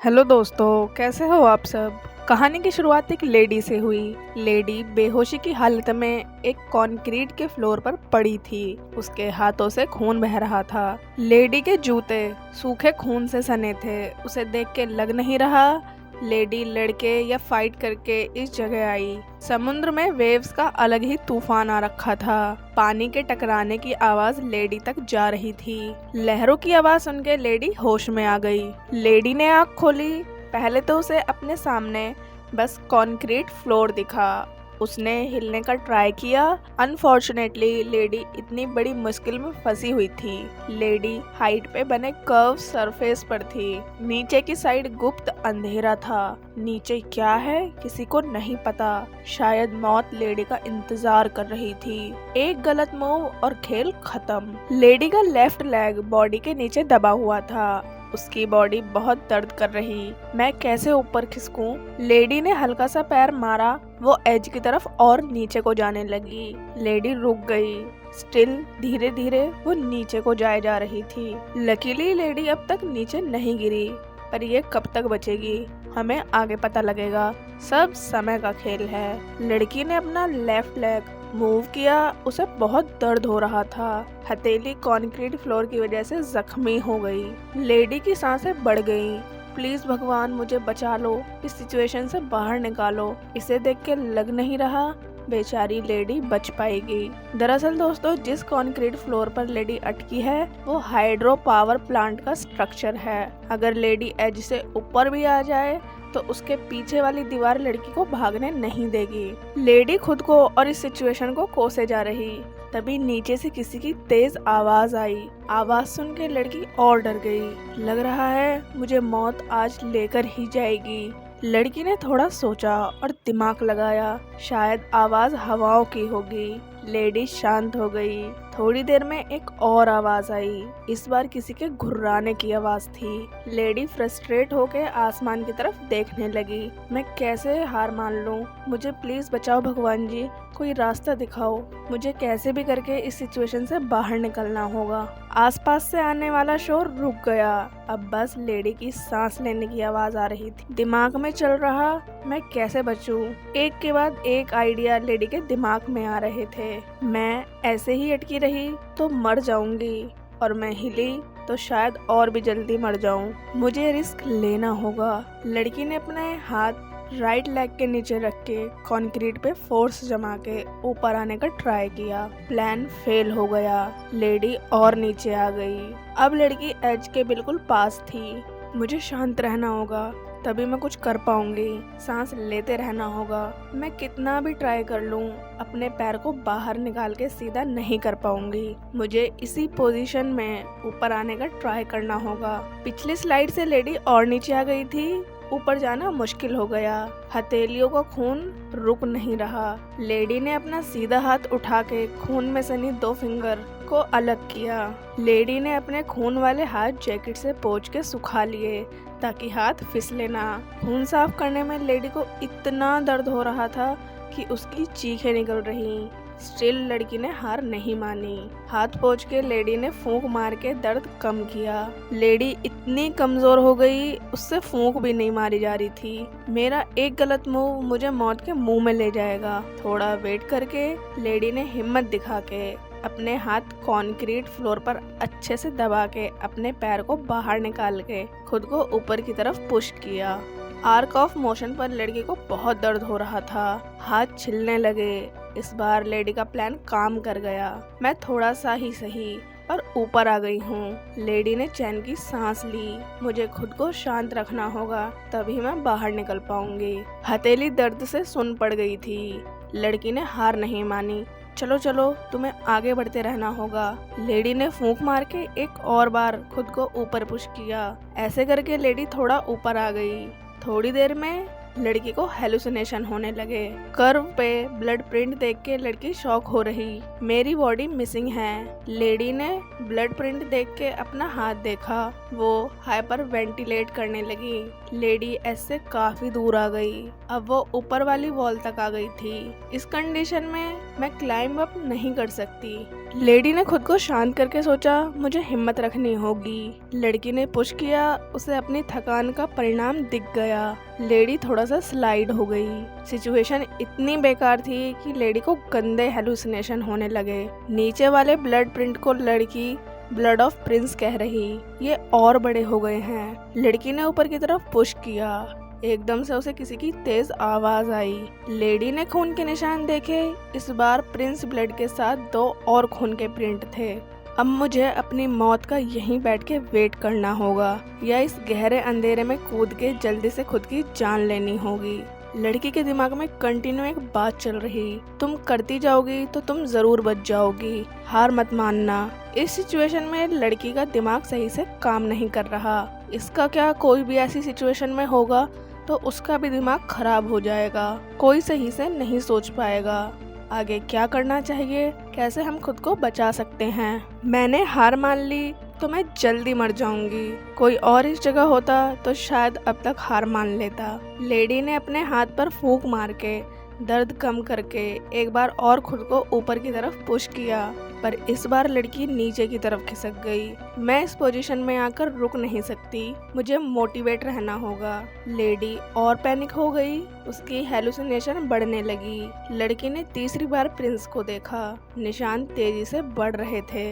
Hello दोस्तों, कैसे हो आप सब। कहानी की शुरुआत एक लेडी से हुई। लेडी बेहोशी की हालत में एक कंक्रीट के फ्लोर पर पड़ी थी। उसके हाथों से खून बह रहा था। लेडी के जूते सूखे खून से सने थे। उसे देख के लग नहीं रहा लेडी लड़के या फाइट करके इस जगह आई। समुद्र में वेव्स का अलग ही तूफान आ रखा था। पानी के टकराने की आवाज लेडी तक जा रही थी। लहरों की आवाज सुन के लेडी होश में आ गई। लेडी ने आँख खोली। पहले तो उसे अपने सामने बस कंक्रीट फ्लोर दिखा। उसने हिलने का ट्राई किया। अनफॉर्चुनेटली लेडी इतनी बड़ी मुश्किल में फंसी हुई थी। लेडी हाइट पे बने कर्व सरफेस पर थी। नीचे की साइड गुप्त अंधेरा था। नीचे क्या है किसी को नहीं पता। शायद मौत लेडी का इंतजार कर रही थी। एक गलत मूव और खेल खत्म। लेडी का लेफ्ट लेग बॉडी के नीचे दबा हुआ था। उसकी बॉडी बहुत दर्द कर रही। मैं कैसे ऊपर खिसकूं? लेडी ने हल्का सा पैर मारा। वो एज की तरफ और नीचे को जाने लगी। लेडी रुक गई। स्टिल धीरे धीरे वो नीचे को जाए जा रही थी। लकीली लेडी अब तक नीचे नहीं गिरी, पर ये कब तक बचेगी हमें आगे पता लगेगा। सब समय का खेल है। लड़की ने अपना लेफ्ट लेग मूव किया। उसे बहुत दर्द हो रहा था। हथेली कंक्रीट फ्लोर की वजह से जख्मी हो गई। लेडी की सांसें बढ़ गईं। प्लीज भगवान मुझे बचा लो, इस सिचुएशन से बाहर निकालो। इसे देख के लग नहीं रहा बेचारी लेडी बच पाएगी। दरअसल दोस्तों, जिस कंक्रीट फ्लोर पर लेडी अटकी है वो हाइड्रो पावर प्लांट का स्ट्रक्चर है। अगर लेडी एज से ऊपर भी आ जाए तो उसके पीछे वाली दीवार लड़की को भागने नहीं देगी। लेडी खुद को और इस सिचुएशन को कोसे जा रही। तभी नीचे से किसी की तेज आवाज आई। आवाज सुन के लड़की और डर गई। लग रहा है मुझे मौत आज लेकर ही जाएगी। लड़की ने थोड़ा सोचा और दिमाग लगाया। शायद आवाज हवाओं की होगी। लेडी शांत हो गई। थोड़ी देर में एक और आवाज आई। इस बार किसी के घुर्राने की आवाज थी। लेडी फ्रस्ट्रेट होकर आसमान की तरफ देखने लगी। मैं कैसे हार मान लूं? मुझे प्लीज बचाओ भगवान जी, कोई रास्ता दिखाओ। मुझे कैसे भी करके इस सिचुएशन से बाहर निकलना होगा। आसपास से आने वाला शोर रुक गया। अब बस लेडी की सांस लेने की आवाज आ रही थी। दिमाग में चल रहा मैं कैसे बचूं? एक के बाद एक आइडिया लेडी के दिमाग में आ रहे थे। मैं ऐसे ही अटकी रही तो मर जाऊंगी, और मैं हिली तो शायद और भी जल्दी मर जाऊं। मुझे रिस्क लेना होगा। लड़की ने अपने हाथ राइट लेग के नीचे रख के कंक्रीट पे फोर्स जमा के ऊपर आने का ट्राई किया। प्लान फेल हो गया। लेडी और नीचे आ गई। अब लड़की एज के बिल्कुल पास थी। मुझे शांत रहना होगा, तभी मैं कुछ कर पाऊंगी। सांस लेते रहना होगा। मैं कितना भी ट्राई कर लूं, अपने पैर को बाहर निकाल के सीधा नहीं कर पाऊंगी। मुझे इसी पोजीशन में ऊपर आने का ट्राई करना होगा। पिछली स्लाइड से लेडी और नीचे आ गई थी। ऊपर जाना मुश्किल हो गया। हथेलियों का खून रुक नहीं रहा। लेडी ने अपना सीधा हाथ उठा के खून में सनी 2 फिंगर को अलग किया। लेडी ने अपने खून वाले हाथ जैकेट से पोंछ के सुखा लिए ताकि हाथ फिसले ना। खून साफ करने में लेडी को इतना दर्द हो रहा था कि उसकी चीखें निकल रही। स्टिल लड़की ने हार नहीं मानी। हाथ पोंछ के लेडी ने फूंक मार के दर्द कम किया। लेडी इतनी कमजोर हो गई, उससे फूंक भी नहीं मारी जा रही थी। मेरा एक गलत मूव मुझे मौत के मुंह में ले जाएगा। थोड़ा वेट करके लेडी ने हिम्मत दिखा के अपने हाथ कंक्रीट फ्लोर पर अच्छे से दबा के अपने पैर को बाहर निकाल के खुद को ऊपर की तरफ पुश किया। आर्क ऑफ मोशन पर लड़की को बहुत दर्द हो रहा था। हाथ छिलने लगे। इस बार लेडी का प्लान काम कर गया। मैं थोड़ा सा ही सही पर ऊपर आ गई हूँ। लेडी ने चैन की सांस ली। मुझे खुद को शांत रखना होगा, तभी मैं बाहर निकल पाऊंगी। हथेली दर्द से सुन पड़ गई थी। लड़की ने हार नहीं मानी। चलो चलो, तुम्हें आगे बढ़ते रहना होगा। लेडी ने फूंक मार के एक और बार खुद को ऊपर पुश किया। ऐसे करके लेडी थोड़ा ऊपर आ गई। थोड़ी देर में लड़की को हेलुसिनेशन होने लगे। कर्व पे ब्लड प्रिंट देख के लड़की शॉक हो रही। मेरी बॉडी मिसिंग है। लेडी ने ब्लड प्रिंट देख के अपना हाथ देखा। वो हाइपर वेंटिलेट करने लगी। लेडी ऐसे काफी दूर आ गई। अब वो ऊपर वाली वॉल तक आ गई थी। इस कंडीशन में मैं क्लाइंब अप नहीं कर सकती। लेडी ने खुद को शांत करके सोचा, मुझे हिम्मत रखनी होगी। लड़की ने पुश किया, उसे अपनी थकान का परिणाम दिख गया। लेडी थोड़ा सा स्लाइड हो गई। सिचुएशन इतनी बेकार थी कि लेडी को गंदे हेलुसिनेशन होने लगे। नीचे वाले ब्लड प्रिंट को लड़की ब्लड ऑफ प्रिंस कह रही, ये और बड़े हो गए हैं। लड़की ने ऊपर की तरफ पुश किया। एकदम से उसे किसी की तेज आवाज आई। लेडी ने खून के निशान देखे। इस बार प्रिंस ब्लड के साथ 2 और खून के प्रिंट थे। अब मुझे अपनी मौत का यहीं बैठ के वेट करना होगा या इस गहरे अंधेरे में कूद के जल्दी से खुद की जान लेनी होगी। लड़की के दिमाग में कंटिन्यू एक बात चल रही, तुम करती जाओगी तो तुम जरूर बच जाओगी, हार मत मानना। इस सिचुएशन में लड़की का दिमाग सही से काम नहीं कर रहा। इसका क्या, कोई भी ऐसी सिचुएशन में होगा तो उसका भी दिमाग खराब हो जाएगा, कोई सही से नहीं सोच पाएगा। आगे क्या करना चाहिए, कैसे हम खुद को बचा सकते हैं। मैंने हार मान ली तो मैं जल्दी मर जाऊंगी। कोई और इस जगह होता तो शायद अब तक हार मान लेता। लेडी ने अपने हाथ पर फूंक मार के दर्द कम करके एक बार और खुद को ऊपर की तरफ पुश किया, पर इस बार लड़की नीचे की तरफ खिसक गई। मैं इस पोजीशन में आकर रुक नहीं सकती, मुझे मोटिवेट रहना होगा। लेडी और पैनिक हो गई, उसकी हेलुसिनेशन बढ़ने लगी। लड़की ने तीसरी बार प्रिंस को देखा। निशान तेजी से बढ़ रहे थे।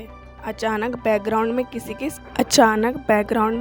अचानक बैकग्राउंड में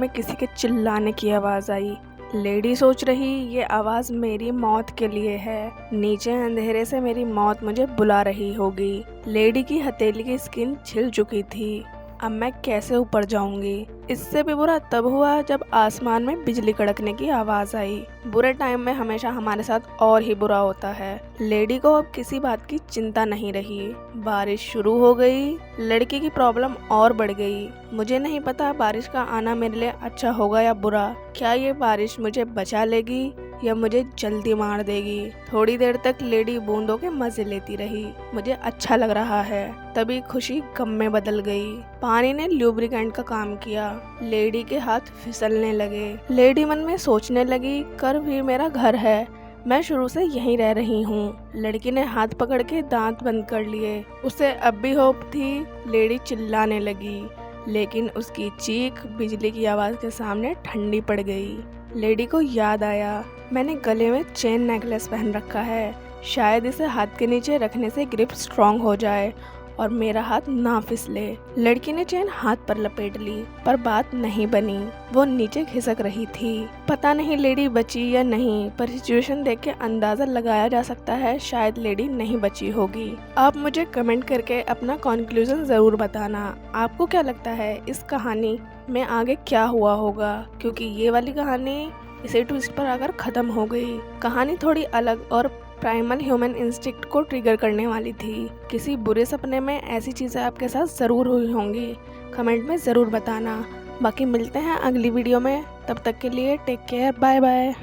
किसी के चिल्लाने की आवाज़ आई। लेडी सोच रही, ये आवाज़ मेरी मौत के लिए है। नीचे अंधेरे से मेरी मौत मुझे बुला रही होगी। लेडी की हथेली की स्किन छिल चुकी थी। अब मैं कैसे ऊपर जाऊंगी। इससे भी बुरा तब हुआ जब आसमान में बिजली कड़कने की आवाज़ आई। बुरे टाइम में हमेशा हमारे साथ और ही बुरा होता है। लेडी को अब किसी बात की चिंता नहीं रही। बारिश शुरू हो गई। लड़की की प्रॉब्लम और बढ़ गई। मुझे नहीं पता बारिश का आना मेरे लिए अच्छा होगा या बुरा। क्या ये बारिश मुझे बचा लेगी या मुझे जल्दी मार देगी। थोड़ी देर तक लेडी बूंदों के मजे लेती रही। मुझे अच्छा लग रहा है। तभी खुशी गम में बदल गई। पानी ने ल्यूब्रिकेंट का काम किया। लेडी के हाथ फिसलने लगे। लेडी मन में सोचने लगी, कर भी मेरा घर है, मैं शुरू से यहीं रह रही हूँ। लड़की ने हाथ पकड़ के दांत बंद कर लिए। उसे अब भी होप थी। लेडी चिल्लाने लगी, लेकिन उसकी चीख बिजली की आवाज़ के सामने ठंडी पड़ गई। लेडी को याद आया, मैंने गले में चेन नेकलेस पहन रखा है, शायद इसे हाथ के नीचे रखने से ग्रिप स्ट्रॉन्ग हो जाए और मेरा हाथ ना फिसले। लड़की ने चेन हाथ पर लपेट ली, पर बात नहीं बनी। वो नीचे खिसक रही थी। पता नहीं लेडी बची या नहीं, पर सिचुएशन देख के अंदाजा लगाया जा सकता है शायद लेडी नहीं बची होगी। आप मुझे कमेंट करके अपना कंक्लूजन जरूर बताना। आपको क्या लगता है इस कहानी में आगे क्या हुआ होगा, क्योंकि ये वाली कहानी इसी ट्विस्ट पर आकर खत्म हो गई। कहानी थोड़ी अलग और प्राइमल ह्यूमन इंस्टिंक्ट को ट्रिगर करने वाली थी। किसी बुरे सपने में ऐसी चीज़ें आपके साथ ज़रूर हुई होंगी। कमेंट में ज़रूर बताना। बाकी मिलते हैं अगली वीडियो में, तब तक के लिए टेक केयर, बाय बाय।